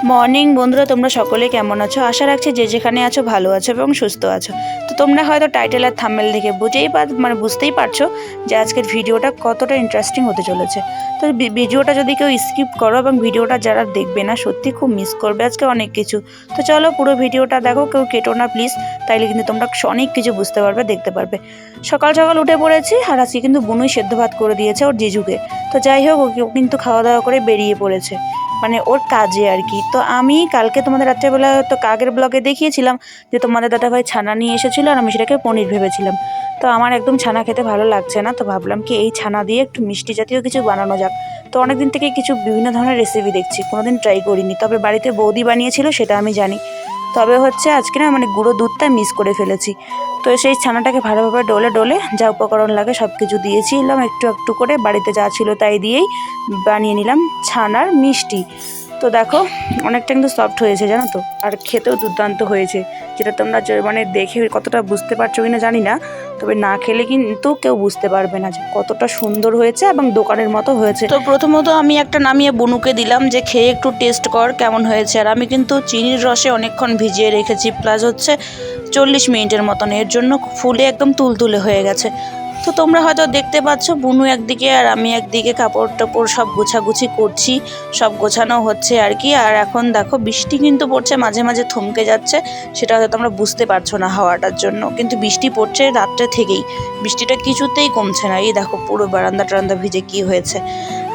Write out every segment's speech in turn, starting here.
Morning বন্ধুরা, তোমরা সকলে কেমন আছো? আশা রাখছি যে যেখানে আছো ভালো আছো এবং সুস্থ আছো। তো তোমরা হয়তো টাইটেল আর থাম্বনেল দেখে বুঝতেই পারছো যে আজকের ভিডিওটা কতটা ইন্টারেস্টিং হতে চলেছে। তো ভিডিওটা যদি কেউ স্কিপ করো এবং ভিডিওটা যারা দেখবে না সত্যি খুব মিস করবে আজকে অনেক কিছু। তো চলো পুরো ভিডিওটা দেখো, কেউ কেটো না প্লিজ, তাইলে কিন্তু তোমরা অনেক কিছু বুঝতে পারবে, দেখতে পারবে। সকাল সকাল উঠে পড়েছি আর আজকে কিন্তু বুনুই সেদ্ধ ভাত করে দিয়েছে ওর জিজুকে। তো যাই হোক, ও কিন্তু খাওয়া দাওয়া করে বেরিয়ে পড়েছে, মানে ওর কাজে আর কি। তো আমি কালকে তোমাদের রাত্রেবেলা তো কাকের ব্লগে দেখিয়েছিলাম যে তোমাদের দাদাভাই ছানা নিয়ে এসেছিলো আর আমি সেটাকে পনির ভেবেছিলাম। তো আমার একদম ছানা খেতে ভালো লাগছে না, তো ভাবলাম কি এই ছানা দিয়ে একটু মিষ্টি জাতীয় কিছু বানানো যাক। তো অনেকদিন থেকে কিছু বিভিন্ন ধরনের রেসিপি দেখছি, কোনোদিন ট্রাই করিনি, তবে বাড়িতে বৌদি বানিয়েছিল সেটা আমি জানি। তবে হচ্ছে আজকে না মানে গুঁড়ো দুধটা মিস করে ফেলেছি। তো সেই ছানাটাকে ভালোভাবে ডলে ডলে যা উপকরণ লাগে সব কিছু দিয়েছিলাম একটু একটু করে, বাড়িতে যা ছিল তাই দিয়েই বানিয়ে নিলাম ছানার মিষ্টি। তো দেখো অনেকটা কিন্তু সফট হয়েছে জানো তো, আর খেতেও দুর্দান্ত হয়েছে, যেটা তোমরা মানে দেখে কতটা বুঝতে পারছো কিনা জানি না, তবে না খেলে কিন্তু কেউ বুঝতে পারবে না যে কতটা সুন্দর হয়েছে এবং দোকানের মতো হয়েছে। তো প্রথমত আমি একটা নামিয়ে বুনুকে দিলাম যে খেয়ে একটু টেস্ট কর কেমন হয়েছে। আর আমি কিন্তু চিনির রসে অনেকক্ষণ ভিজিয়ে রেখেছি, প্লাস হচ্ছে 40 মিনিটের মতন, এর জন্য ফুলে একদম তুলতুলে হয়ে গেছে। তো তোমরা হয়তো দেখতে পাচ্ছ বুনু একদিকে আর আমি একদিকে কাপড় টাপড় সব গোছাগুছি করছি, সব গোছানো হচ্ছে আর কি। আর এখন দেখো বৃষ্টি কিন্তু পড়ছে, মাঝে মাঝে থমকে যাচ্ছে, সেটা হয়তো তোমরা বুঝতে পারছো না হাওয়াটার জন্য, কিন্তু বৃষ্টি পড়ছে রাত্রে থেকেই, বৃষ্টিটা কিছুতেই কমছে না। এই দেখো পুরো বারান্দা টারান্দা ভিজে কি হয়েছে।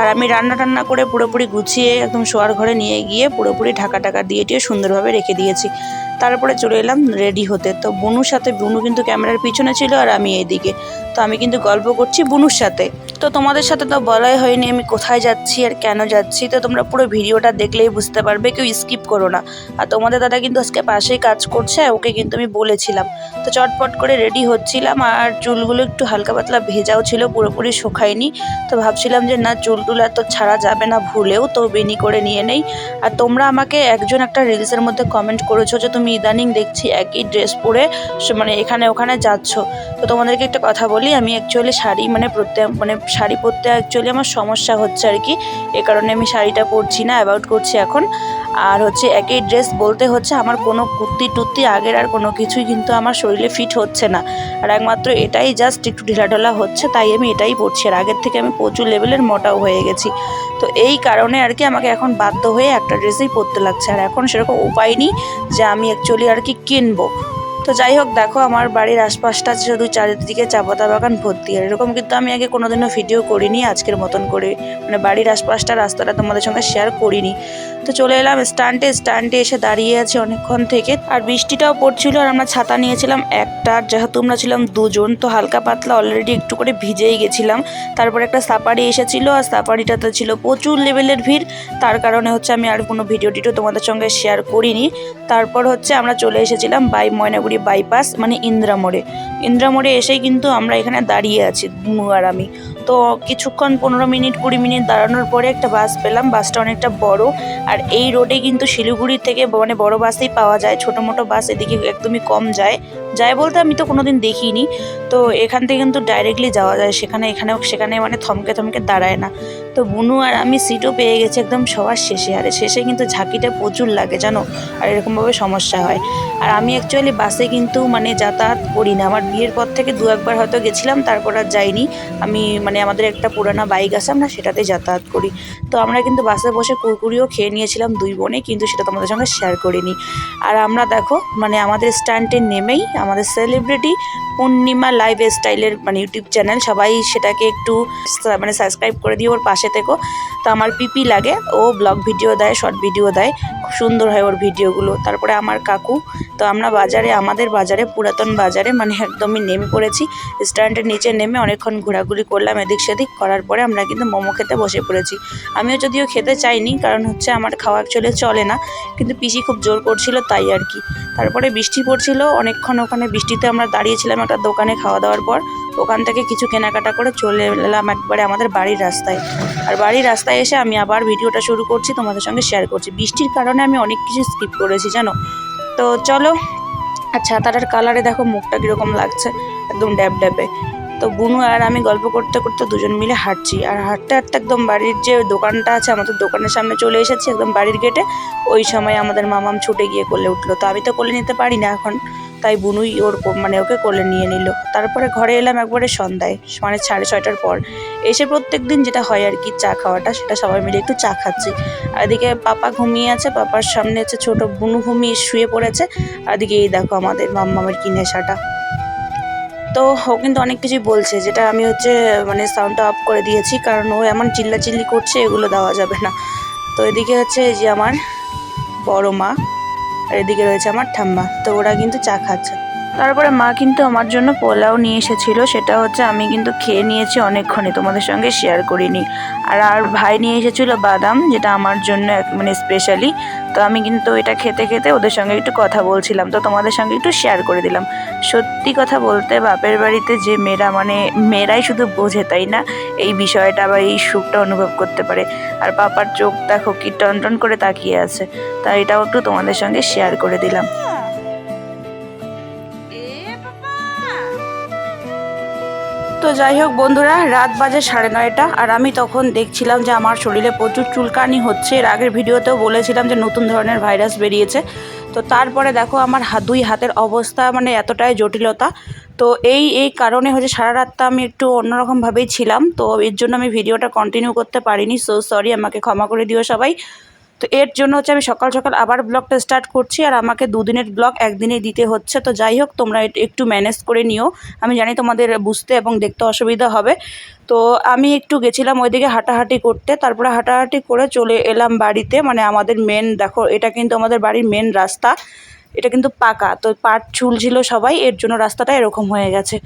আর আমি রান্না টান্না করে পুরোপুরি গুছিয়ে একদম শোয়ার ঘরে নিয়ে গিয়ে পুরোপুরি ঢাকা টাকা দিয়ে সুন্দরভাবে রেখে দিয়েছি। তারপরে চলে এলাম রেডি হতে। তো বুনুর সাথে, বুনু কিন্তু ক্যামেরার পিছনে ছিল আর আমি এইদিকে, তো আমি কিন্তু গল্প করছি বুনুর সাথে। তো তোমাদের সাথে তো বলাই হয়নি আমি কোথায় যাচ্ছি আর কেন যাচ্ছি, তো তোমরা পুরো ভিডিওটা দেখলেই বুঝতে পারবে, কেউ স্কিপ করো না। আর তোমাদের দাদা কিন্তু আজকে পাশেই কাজ করছে, ওকে কিন্তু আমি বলেছিলাম। তো চটপট করে রেডি হচ্ছিলাম, আর চুলগুলো একটু হালকা পাতলা ভেজাও ছিল, পুরোপুরি শুকায়নি। তো ভাবছিলাম যে না চুল টুল এত ছাড়া যাবে না ভুলেও, তো বেনি করে নিয়ে নেই। আর তোমরা আমাকে একজন একটা রিলসের মধ্যে কমেন্ট করেছো যে তুমি ইদানিং দেখছি একই ড্রেস পরে মানে এখানে ওখানে যাচ্ছ। তো তোমাদেরকে একটা কথা বলি, আমি অ্যাকচুয়ালি শাড়ি শাড়ি পরতে অ্যাকচুয়ালি আমার সমস্যা হচ্ছে আর কি, এ কারণে আমি শাড়িটা পরছি না, অ্যাভয়েড করছি এখন। আর হচ্ছে একই ড্রেস বলতে হচ্ছে আমার কোনো কুর্তি টুর্তি আগের আর কোনো কিছুই কিন্তু আমার শরীরে ফিট হচ্ছে না, আর একমাত্র এটাই জাস্ট একটু ঢিলাঢালা হচ্ছে, তাই আমি এটাই পরছি। আর আগের থেকে আমি প্রচুর লেভেলের মোটাও হয়ে গেছি, তো এই কারণে আর কি আমাকে এখন বাধ্য হয়ে একটা ড্রেসই পরতে লাগছে, আর এখন সেরকম উপায় নেই যে আমি অ্যাকচুয়ালি আর কি কিনবো। তো যাই হোক, দেখো আমার বাড়ির আশপাশটা শুধু চারিদিকে চা পাতা বাগান ভর্তি, আর এরকম কিন্তু আমি আগে কোনোদিনও ভিডিও করিনি আজকের মতন করে, মানে বাড়ির আশপাশটা রাস্তাটা তোমাদের সঙ্গে শেয়ার করিনি। তো চলে এলাম স্ট্যান্ডে এসে দাঁড়িয়ে আছি অনেকক্ষণ থেকে, আর বৃষ্টিটাও পড়ছিল, আর আমরা ছাতা নিয়েছিলাম একটা, যেহেতু আমরা ছিলাম দুজন, তো হালকা পাতলা অলরেডি একটু করে ভিজেই গেছিলাম। তারপর একটা সাফারি এসেছিলো, আর সাফারিটাতে ছিল প্রচুর লেভেলের ভিড়, তার কারণে হচ্ছে আমি আর কোনো ভিডিও তোমাদের সঙ্গে শেয়ার করিনি। তারপর হচ্ছে আমরা চলে এসেছিলাম ময়নাগুড়ি বাইপাস, মানে ইন্দ্রামোড়ে এসেই কিন্তু আমরা এখানে দাঁড়িয়ে আছি বুনু আর আমি। তো কিছুক্ষণ 15 মিনিট 20 মিনিট দাঁড়ানোর পরে একটা বাস পেলাম, বাসটা অনেকটা বড়। আর এই রোডে কিন্তু শিলিগুড়ি থেকে মানে বড় বাসেই পাওয়া যায়, ছোটো মোটো বাস এদিকে একদমই কম যায় বলতে আমি তো কোনোদিন দেখিনি। তো এখান থেকে কিন্তু ডাইরেক্টলি যাওয়া যায় সেখানে মানে থমকে থমকে দাঁড়ায় না। তো বুনু আর আমি সিটও পেয়ে গেছি একদম সবার শেষে, আর শেষে কিন্তু ঝাঁকিটা প্রচুর লাগে জানো, আর এরকমভাবে সমস্যা হয়। আর আমি অ্যাকচুয়ালি বাসে কিন্তু মানে যাতায়াত করি না, আমার বিয়ের পর থেকে 2-1 বার হয়তো গেছিলাম, তারপর আর যাইনি। আমি মানে আমাদের একটা পুরানো বাইক আছে, আমরা সেটাতে যাতায়াত করি। তো আমরা কিন্তু বাসে বসে কুরকুরিও খেয়ে নিয়েছিলাম দুই বোনে, কিন্তু সেটা তোমাদের সঙ্গে শেয়ার করিনি। আর আমরা দেখো মানে আমাদের স্ট্যান্ডে নেমেই আমাদের সেলিব্রিটি পূর্ণিমা লাইফ স্টাইলের মানে ইউটিউব চ্যানেল, সবাই সেটাকে একটু মানে সাবস্ক্রাইব করে দিয়ে ওর পাশে থেকো। তো আমার পিপি লাগে, ও ব্লগ ভিডিও দেয়, শর্ট ভিডিও দেয়, খুব সুন্দর হয় ওর ভিডিওগুলো। তারপরে আমার কাকু। তো আমরা আমাদের বাজারে পুরাতন বাজারে মানে একদমই নেমে পড়েছি, স্ট্যান্ডের নিচে নেমে অনেকক্ষণ ঘোরাঘুরি করলাম এদিক সেদিক, করার পরে আমরা কিন্তু মোমো খেতে বসে পড়েছি। আমিও যদিও খেতে চাইনি, কারণ হচ্ছে আমার খাওয়া অ্যাকচুয়ালি চলে না, কিন্তু পিসি খুব জোর করছিল তাই আর কি। তারপরে বৃষ্টি পড়ছিল অনেকক্ষণ, ওখানে বৃষ্টিতে আমরা দাঁড়িয়েছিলাম একটা দোকানে খাওয়া দাওয়ার পর, ওখান থেকে কিছু কেনাকাটা করে চলে এলাম একবারে আমাদের বাড়ির রাস্তায়। আর বাড়ির রাস্তায় এসে আমি আবার ভিডিওটা শুরু করছি, তোমাদের সঙ্গে শেয়ার করছি। বৃষ্টির কারণে আমি অনেক কিছু স্কিপ করেছি জানো। তো চলো, আর ছাতাটার কালারে দেখো মুখটা কীরকম লাগছে, একদম ড্যাব ড্যাবে। তো বুনু আর আমি গল্প করতে করতে দুজন মিলে হাঁটছি, আর হাঁটতে হাঁটতে একদম বাড়ির যে দোকানটা আছে আমাদের দোকানের সামনে চলে এসেছি, একদম বাড়ির গেটে। ওই সময় আমাদের মামাম ছুটে গিয়ে কোলে উঠলো। তো আমি তো কোলে নিতে পারি না এখন, তাই বুনুই মানে ওকে কোলে নিয়ে নিল। তারপরে ঘরে এলাম একবারে সন্ধ্যায়, মানে 6:30টার পর। এসে প্রত্যেক দিন যেটা হয় আর কি, চা খাওয়াটা, সেটা সবাই মিলে একটু চা খাচ্ছি। আর এদিকে পাপা ঘুমিয়ে আছে, পাপার সামনে হচ্ছে ছোট বুনু ঘুমিয়ে শুয়ে পড়েছে। আর এদিকে এই দেখো আমাদের মাম্মামের কি নেশাটা। তো ও কিন্তু অনেক কিছুই বলছে, যেটা আমি হচ্ছে মানে সাউন্ডটা অফ করে দিয়েছি, কারণ ও এমন চিল্লাচিল্লি করছে, এগুলো দেওয়া যাবে না। তো এদিকে হচ্ছে এই যে আমার বড় মা, আর এদিকে রয়েছে আমার ঠাম্মা, তো ওরা কিন্তু চা খাচ্ছে। তারপরে মা কিন্তু আমার জন্য পোলাও নিয়ে এসেছিল, সেটা হচ্ছে আমি কিন্তু খেয়ে নিয়েছি অনেকক্ষণই, তোমাদের সঙ্গে শেয়ার করিনি। আর ভাই নিয়ে এসেছিল বাদাম, যেটা আমার জন্য মানে স্পেশালি। তো আমি কিন্তু এটা খেতে খেতে ওদের সঙ্গে একটু কথা বলছিলাম, তো তোমাদের সঙ্গে একটু শেয়ার করে দিলাম। সত্যি কথা বলতে বাপের বাড়িতে যে মেয়েরা, মানে মেয়েরাই শুধু বোঝে তাই না এই বিষয়টা বা এই সুখটা অনুভব করতে পারে। আর পাপার চোখ দেখো কি টনটন করে তাকিয়ে আছে, তাই এটাও একটু তোমাদের সঙ্গে শেয়ার করে দিলাম। তো যাই হোক বন্ধুরা, রাত বাজে 9:30, আর আমি তখন দেখছিলাম যে আমার শরীরে প্রচুর চুলকানি হচ্ছে। এর আগের ভিডিওতেও বলেছিলাম যে নতুন ধরনের ভাইরাস বেরিয়েছে। তো তারপরে দেখো আমার দুই হাতের অবস্থা মানে এতটাই জটিলতা। তো এই কারণে হচ্ছে সারা রাতটা আমি একটু অন্যরকমভাবেই ছিলাম, তো এর জন্য আমি ভিডিওটা কন্টিনিউ করতে পারিনি। সো সরি, আমাকে ক্ষমা করে দিও সবাই। তো এর জন্য হচ্ছে আমি সকাল সকাল আবার ব্লগটা স্টার্ট করছি, আর আমাকে 2 দিনের ব্লগ একদিনেই দিতে হচ্ছে। তো যাই হোক, তোমরা একটু ম্যানেজ করে নিও। আমি জানি তোমাদের বুঝতে এবং দেখতে অসুবিধা হবে। তো আমি একটু গেছিলাম ওইদিকে হাঁটাহাঁটি করতে, তারপরে হাঁটাহাঁটি করে চলে এলাম বাড়িতে। মানে আমাদের মেন, দেখো এটা কিন্তু আমাদের বাড়ির মেন রাস্তা, এটা কিন্তু পাকা, তো পাট ছিল সবাই, এর জন্য রাস্তাটা এরকম হয়ে গেছে।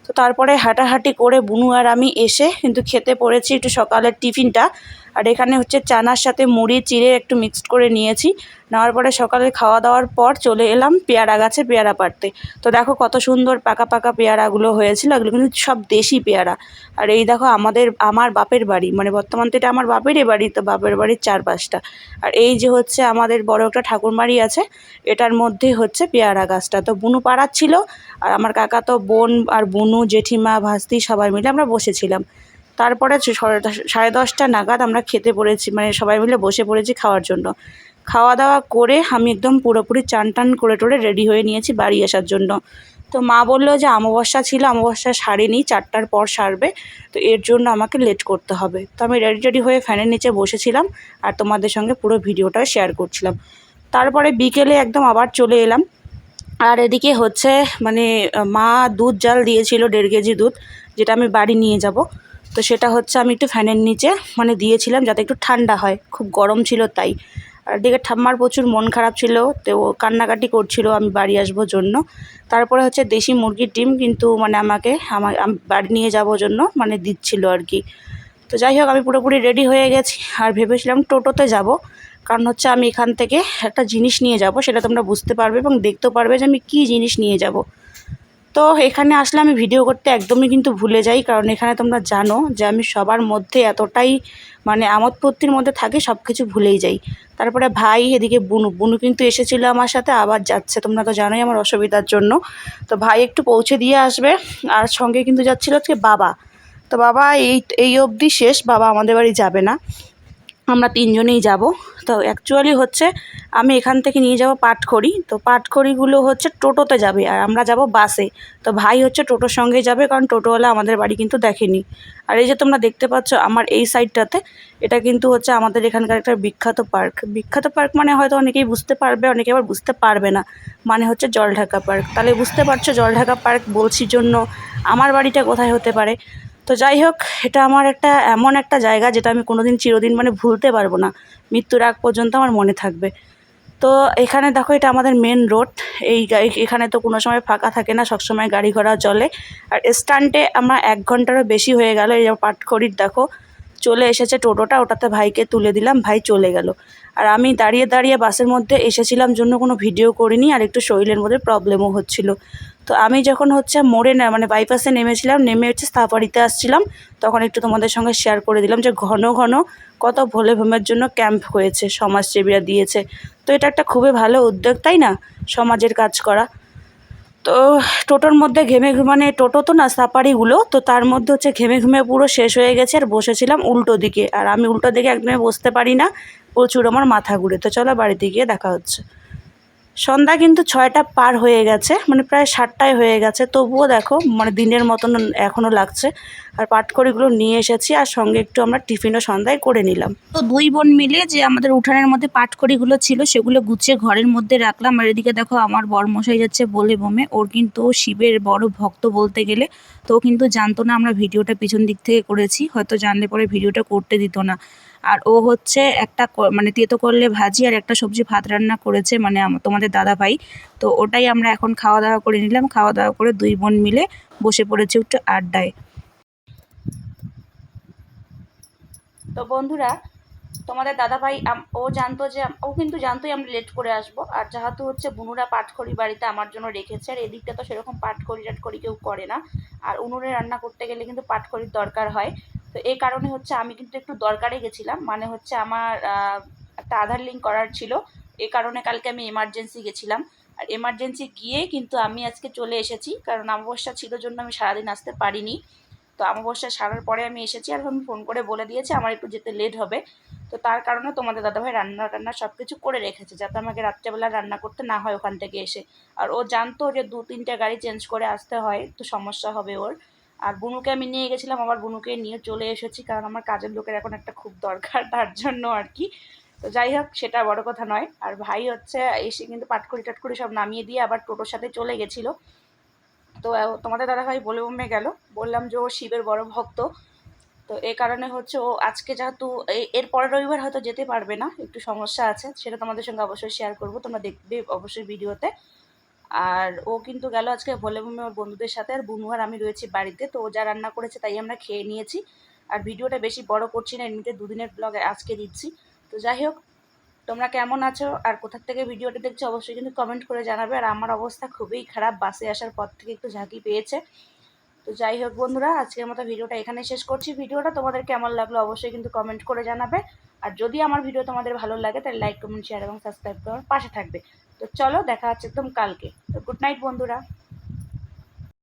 তো তারপরে হাঁটাহাঁটি করে বুনু আর আমি এসে কিন্তু খেতে পড়েছি একটু সকালের টিফিনটা। আর এখানে হচ্ছে চানার সাথে মুড়ি চিড়ে একটু মিক্সড করে নিয়েছি। নেওয়ার পরে সকালে খাওয়া দাওয়ার পর চলে এলাম পেয়ারা গাছে পেয়ারা পাড়তে। তো দেখো কত সুন্দর পাকা পাকা পেয়ারাগুলো হয়েছিল, এগুলো কিন্তু সব দেশি পেয়ারা। আর এই দেখো আমার বাপের বাড়ি, মানে বর্তমান তো এটা আমার বাপেরই বাড়ি, তো বাপের বাড়ির 4-5টা। আর এই যে হচ্ছে আমাদের বড় একটা ঠাকুরবাড়ি আছে, এটার মধ্যে হচ্ছে পেয়ারা গাছটা। তো বুনু পাড়াচ্ছিল, আর আমার কাকা তো বোন আর বুনু জেঠিমা ভাস্তি সবাই মিলে আমরা বসেছিলাম। তারপরে 10:30 নাগাদ আমরা খেতে পড়েছি, মানে সবাই মিলে বসে পড়েছি খাওয়ার জন্য। খাওয়া দাওয়া করে আমি একদম পুরোপুরি চান টান করে টোরে রেডি হয়ে নিয়েছি বাড়ি আসার জন্য। তো মা বললো যে অমাবস্যা ছিল, অমাবস্যা সারেনি, 4টার পর সারবে, তো এর জন্য আমাকে লেট করতে হবে। তো আমি রেডি হয়ে ফ্যানের নিচে বসেছিলাম, আর তোমাদের সঙ্গে পুরো ভিডিওটা শেয়ার করছিলাম। তারপরে বিকেলে একদম আবার চলে এলাম। আর এদিকে হচ্ছে মানে মা দুধ জাল দিয়েছিল 1.5 কেজি দুধ, যেটা আমি বাড়ি নিয়ে যাব। তো সেটা হচ্ছে আমি একটু ফ্যানের নিচে মানে দিয়েছিলাম যাতে একটু ঠান্ডা হয়, খুব গরম ছিল তাই। আর এদিকে ঠাম্মার প্রচুর মন খারাপ ছিল, তো ও কান্নাকাটি করছিল আমি বাড়ি আসবো জন্য। তারপরে হচ্ছে দেশি মুরগির ডিম কিন্তু মানে আমি বাড়ি নিয়ে যাবো জন্য মানে দিচ্ছিল আর কি। তো যাই হোক, আমি পুরোপুরি রেডি হয়ে গেছি, আর ভেবেছিলাম টোটোতে যাব, কারণ হচ্ছে আমি এখান থেকে একটা জিনিস নিয়ে যাব, সেটা তোমরা বুঝতে পারবে এবং দেখতেও পারবে যে আমি কী জিনিস নিয়ে যাব। তো এখানে আসলে আমি ভিডিও করতে একদমই কিন্তু ভুলে যাই, কারণ এখানে তোমরা জানো যে আমি সবার মধ্যে এতটাই মানে আমোদ প্রত্যের মধ্যে থাকি, সব কিছু ভুলেই যাই। তারপরে ভাই, এদিকে বুনু কিন্তু এসেছিলো আমার সাথে, আবার যাচ্ছে, তোমরা তো জানোই আমার অসুবিধার জন্য। তো ভাই একটু পৌঁছে দিয়ে আসবে, আর সঙ্গে কিন্তু যাচ্ছিলো হচ্ছে বাবা। তো বাবা এই অবধি শেষ, বাবা আমাদের বাড়ি যাবে না, আমরা 3জনেই যাব। তো অ্যাকচুয়ালি হচ্ছে আমি এখান থেকে নিয়ে যাব পাটখড়ি, তো পাটখড়িগুলো হচ্ছে টোটোতে যাবে, আর আমরা যাব বাসে। তো ভাই হচ্ছে টোটোর সঙ্গে যাবে, কারণ টোটোওয়ালা আমাদের বাড়ি কিন্তু দেখেনি। আর এই যে তোমরা দেখতে পাচ্ছ আমার এই সাইডটাতে, এটা কিন্তু হচ্ছে আমাদের এখানকার একটা বিখ্যাত পার্ক। বিখ্যাত পার্ক মানে হয়তো অনেকেই বুঝতে পারবে, অনেকে আবার বুঝতে পারবে না, মানে হচ্ছে জলঢাকা পার্ক। তাহলে বুঝতে পারছো জলঢাকা পার্ক বলছি জন্য আমার বাড়িটা কোথায় হতে পারে। তো যাই হোক, এটা আমার এমন একটা জায়গা যেটা আমি কোনোদিন চিরদিন মানে ভুলতে পারবো না, মৃত্যুর আগ পর্যন্ত আমার মনে থাকবে। তো এখানে দেখো এটা আমাদের মেন রোড, এখানে তো কোনো সময় ফাঁকা থাকে না, সবসময় গাড়ি ঘোড়া চলে। আর স্ট্যান্ডে আমরা 1 ঘন্টারও বেশি হয়ে গেল, এই পাটখড়ির দেখো চলে এসেছে টোটোটা, ওটাতে ভাইকে তুলে দিলাম, ভাই চলে গেল। আর আমি দাঁড়িয়ে দাঁড়িয়ে বাসের মধ্যে এসেছিলাম জন্য কোনো ভিডিও করিনি, আর একটু শরীরের মধ্যে প্রবলেমও হচ্ছিল। তো আমি যখন হচ্ছে মোড়ে মানে বাইপাসে নেমেছিলাম, নেমে হচ্ছে স্থাপারিতে আসছিলাম, তখন একটু তোমাদের সঙ্গে শেয়ার করে দিলাম যে ঘন ঘন কত ভোলেভোমের জন্য ক্যাম্প হয়েছে, সমাজসেবীরা দিয়েছে। তো এটা একটা খুবই ভালো উদ্যোগ তাই না, সমাজের কাজ করা। তো টোটোর মধ্যে মানে টোটো তো না, সাফারিগুলো, তো তার মধ্যে হচ্ছে ঘেমে পুরো শেষ হয়ে গেছে। আর বসেছিলাম উল্টো দিকে, আর আমি উল্টো দিকে একদমই বসতে পারি না, প্রচুর আমার মাথা ঘুরে। তো চলো বাড়িতে গিয়ে দেখা হচ্ছে। সন্ধ্যা কিন্তু 6টা পার হয়ে গেছে, মানে প্রায় 7টায় হয়ে গেছে, তবুও দেখো মানে দিনের মতন এখনও লাগছে। আর পাটখড়িগুলো নিয়ে এসেছি, আর সঙ্গে একটু আমরা টিফিনও সন্ধ্যায় করে নিলাম। তো দুই বোন মিলে যে আমাদের উঠানের মধ্যে পাটখড়িগুলো ছিল সেগুলো গুছিয়ে ঘরের মধ্যে রাখলাম। আর এদিকে দেখো আমার বরমশাই যাচ্ছে বলে বমে, ওর কিন্তু শিবের বড় ভক্ত বলতে গেলে। তো ও কিন্তু জানতো না আমরা ভিডিওটা পিছন দিক থেকে করেছি, হয়তো জানলে পরে ভিডিওটা করতে দিত না। আর ও হচ্ছে একটা মানে তেতো করলে ভাজি আর একটা সবজি ভাত রান্না করেছে, মানে তোমাদের দাদা ভাই। তো ওটাই আমরা এখন খাওয়া দাওয়া করে নিলাম। খাওয়া দাওয়া করে দুই বোন মিলে বসে পড়েছি একটু আড্ডায়। তো বন্ধুরা, তোমাদের দাদাভাই ও জানতো যে ও কিন্তু জানতোই আমরা লেট করে আসবো। আর যেহেতু হচ্ছে বুনুরা পাটখড়ি বাড়িতে আমার জন্য রেখেছে, আর এদিকটা তো সেরকম টাটখড়ি কেউ করে না, আর উনুনে রান্না করতে গেলে কিন্তু পাটখড়ির দরকার হয়। তো এই কারণে হচ্ছে আমি কিন্তু একটু দরকারে গেছিলাম, মানে হচ্ছে আমার একটা আধার লিঙ্ক করার ছিল। এই কারণে কালকে আমি এমার্জেন্সি গেছিলাম। আর এমার্জেন্সি গিয়ে কিন্তু আমি আজকে চলে এসেছি, কারণ অমাবস্যা ছিল জন্য আমি সারাদিন আসতে পারিনি। তো অমাবস্যা সারার পরে আমি এসেছি, আর আমি ফোন করে বলে দিয়েছি আমার একটু যেতে লেট হবে। তো তার কারণে তোমাদের দাদাভাই রান্না টান্না সব কিছু করে রেখেছে, যাতে আমাকে রাত্রেবেলা রান্না করতে না হয় ওখান থেকে এসে। আর ও জানতো যে 2-3টে গাড়ি চেঞ্জ করে আসতে হয়, তো সমস্যা হবে ওর। আর বুনুকে আমি নিয়ে গেছিলাম, আবার বুনুকে নিয়ে চলে এসেছি, কারণ আমার কাজের লোকের এখন একটা খুব দরকার, তার জন্য আর কি। তো যাই হোক, সেটা বড় কথা নয়। আর ভাই হচ্ছে এসে কিন্তু পাটখড়ি টাটখড়ি সব নামিয়ে দিয়ে আবার টোটোর সাথে চলে গেছিলো। তো তোমাদের দাদাভাই বলে বমে গেল, বললাম যে ও শিবের বড় ভক্ত। তো এই কারণে হচ্ছে ও আজকে যেহেতু এর পরের রবিবার হয়তো যেতে পারবে না, একটু সমস্যা আছে, সেটা তোমাদের সঙ্গে অবশ্যই শেয়ার করবো, তোমরা দেখবে অবশ্যই ভিডিওতে। আর ও কিন্তু গেল আজকে বলে বমে ওর বন্ধুদের সাথে, আর বুনু আর আমি রয়েছি বাড়িতে। তো ও যা রান্না করেছে তাই আমরা খেয়ে নিয়েছি। আর ভিডিওটা বেশি বড় করছি না, এমনিতে দুদিনের ব্লগ আজকে দিচ্ছি। তো যাই হোক, তোমরা কেমন আছো আর কোথা থেকে ভিডিওটা দেখছো অবশ্যই কিন্তু কমেন্ট করে জানাবে। আর আমার অবস্থা খুবই খারাপ, বাসে আসার পর থেকে একটু ঝাঁকি পেয়েছে। তো যাই হোক বন্ধুরা, আজকের মতো ভিডিওটা এখানে শেষ করছি। ভিডিওটা তোমাদের কেমন লাগলো অবশ্যই কিন্তু কমেন্ট করে জানাবে। আর যদি আমার ভিডিও তোমাদের ভালো লাগে তাহলে লাইক, কমেন্ট, শেয়ার এবং সাবস্ক্রাইব করার পাশে থাকবে। তো চলো দেখা হচ্ছে একদম কালকে। তো গুড নাইট বন্ধুরা।